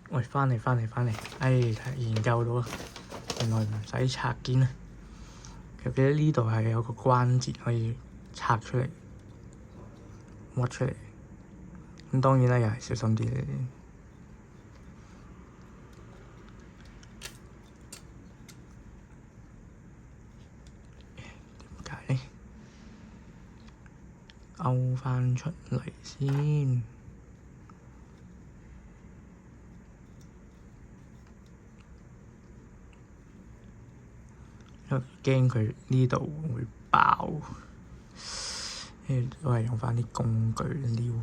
喂，翻嚟！哎，研究到啦，原來唔使拆件啊！記得呢度係有個關節可以拆出嚟、屈出嚟。咁當然啦，又係小心啲嚟。點解呢？勾翻出嚟先。因為驚佢呢度會爆，跟住都係用翻啲工具撩。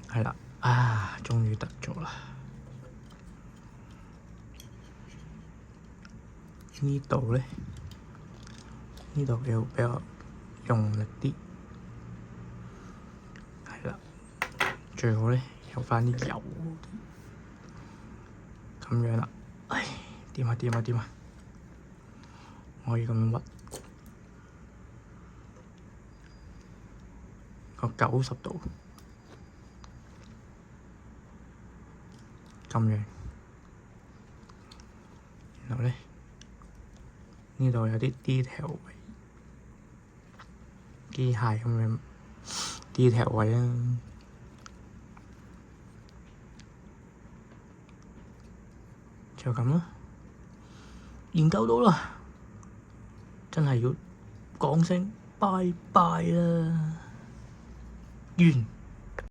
係啦，終於得咗啦！呢度咧，呢度要比較用力啲。係啦，最好咧有翻啲油，咁樣啦。唉，掂啊！可以咁樣屈個90度，咁樣。然後咧，呢度有啲 detail 位，機械咁樣 detail 位啊，就咁啦。研究到啦，真係要講聲拜拜啦，完。